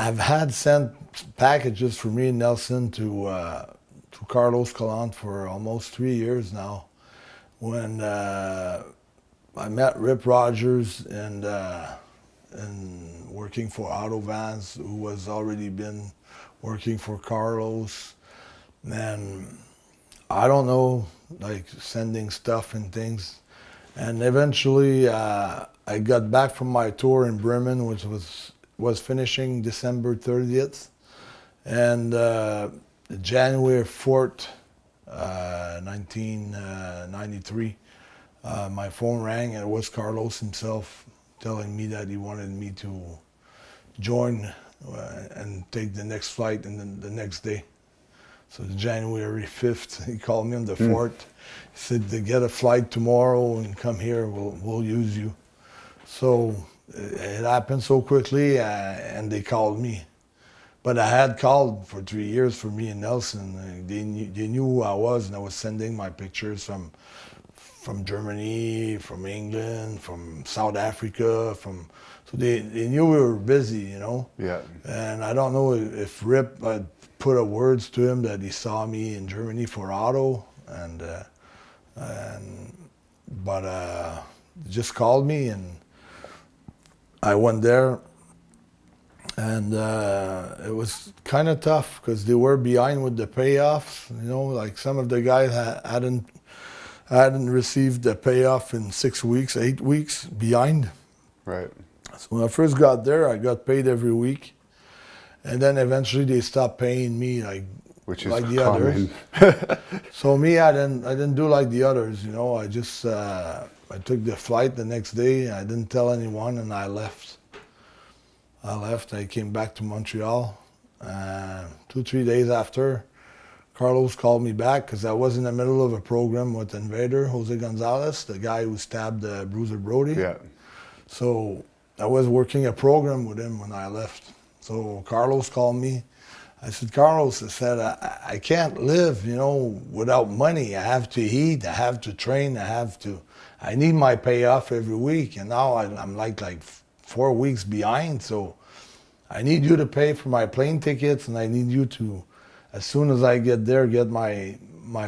I've had sent packages for me and Nelson to Carlos Colon for almost 3 years now. When I met Rip Rogers and working for Auto Vans, who was already been working for Carlos, and I don't know, like sending stuff and things. And eventually, I got back from my tour in Bremen, which was finishing December 30th, and January 4th, 1993, my phone rang, and it was Carlos himself telling me that he wanted me to join and take the next flight and then the next day. So January 5th, he called me on the 4th. He said, to get a flight tomorrow and come here, we'll use you. So it happened so quickly, and they called me. But I had called for 3 years for me and Nelson. They knew who I was, and I was sending my pictures from Germany, from England, from South Africa, so they knew we were busy, you know. Yeah. And I don't know if Rip had put a words to him that he saw me in Germany for Auto, but just called me, and I went there. And it was kind of tough because they were behind with the payoffs. You know, like some of the guys hadn't received the payoff in 6 weeks, 8 weeks behind. Right. So when I first got there, I got paid every week, and then eventually they stopped paying me Which is like the common. others. So me, I didn't do like the others. You know, I just I took the flight the next day. I didn't tell anyone, and I left. I came back to Montreal. 2-3 days after, Carlos called me back because I was in the middle of a program with Invader, Jose Gonzalez, the guy who stabbed Bruiser Brody. Yeah. So I was working a program with him when I left. So Carlos called me. I said, Carlos, I said, I can't live, you know, without money. I have to eat, I have to train, I need my payoff every week. And now I'm like 4 weeks behind, so I need you to pay for my plane tickets, and I need you to, as soon as I get there, get my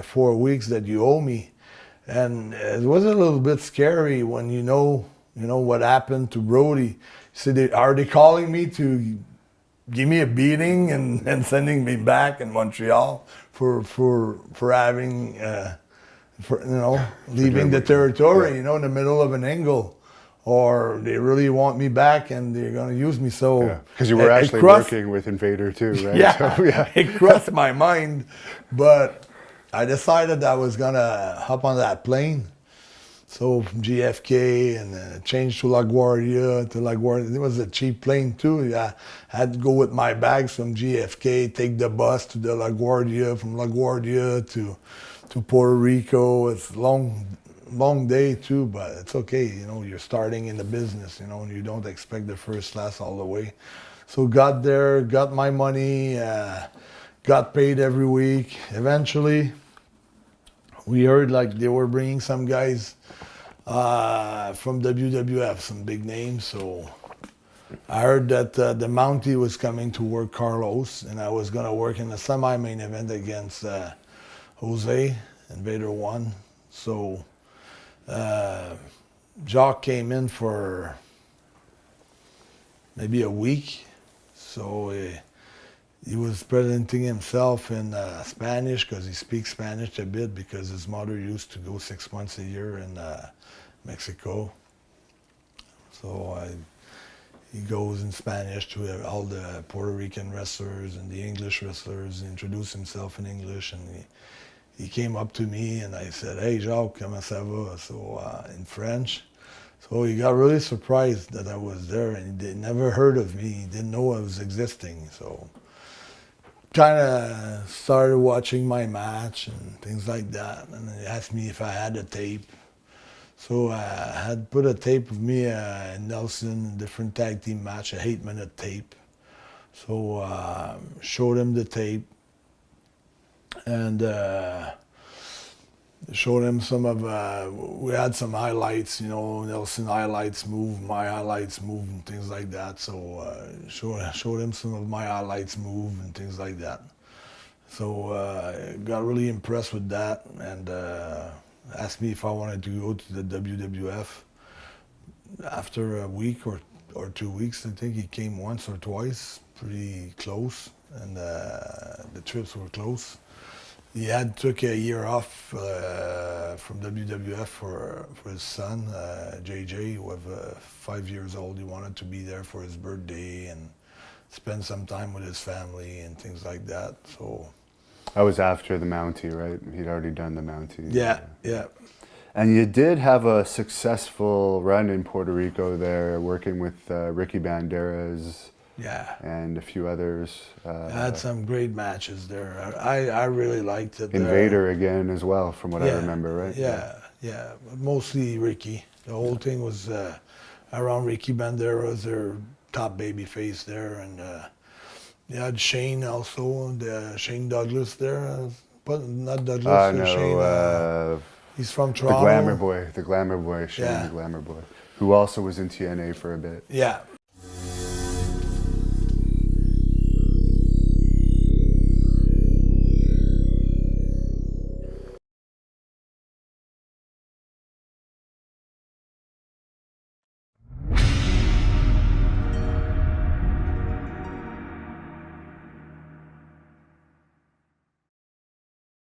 4 weeks that you owe me. And it was a little bit scary when you know what happened to Brody. So are they calling me to give me a beating and sending me back in Montreal for having leaving the territory, in the middle of an angle? Or they really want me back and they're going to use me. So because you were actually working with Invader too, right? Yeah, so, yeah. It crossed my mind, but I decided I was going to hop on that plane. So from JFK and changed to LaGuardia. It was a cheap plane too. I had to go with my bags from JFK, take the bus to the LaGuardia, from LaGuardia to Puerto Rico. It's long day too, but it's okay. You're starting in the business, and you don't expect the first class all the way. So got there, got my money, got paid every week. Eventually, we heard like they were bringing some guys from WWF, some big names. So I heard that the Mountie was coming to work Carlos, and I was gonna work in the semi-main event against Jose, Invader 1. So Jacques came in for maybe a week, so he was presenting himself in Spanish because he speaks Spanish a bit because his mother used to go 6 months a year in Mexico. So he goes in Spanish to all the Puerto Rican wrestlers and the English wrestlers, introduced himself in English, and he came up to me and I said, "Hey Jacques, comment ça va?" So in French. So he got really surprised that I was there, and he never heard of me. He didn't know I was existing. So kind of started watching my match and things like that. And he asked me if I had a tape. So I had put a tape of me and Nelson, a different tag team match, a 8-minute tape. So showed him the tape. And Showed him some of, we had some highlights, Nelson highlights move, my highlights move, and things like that. So showed him some of my highlights move and things like that. So got really impressed with that, and asked me if I wanted to go to the WWF. After a week or 2 weeks, I think he came once or twice, pretty close, and the trips were close. He took a year off from WWF for his son, JJ, who was 5 years old. He wanted to be there for his birthday and spend some time with his family and things like that. So I was after the Mountie, right? He'd already done the Mountie. Yeah. And you did have a successful run in Puerto Rico there, working with Ricky Banderas. Yeah. And a few others. I had some great matches there. I really liked it. Invader again as well, from what I remember, right? Yeah. But mostly Ricky. The whole thing was around Ricky Banderas, their top baby face there, and you had Shane also, and Shane Douglas there. But not Douglas, No, Shane. He's from Toronto. The Glamour Boy, Shane the Glamour Boy, who also was in TNA for a bit. Yeah,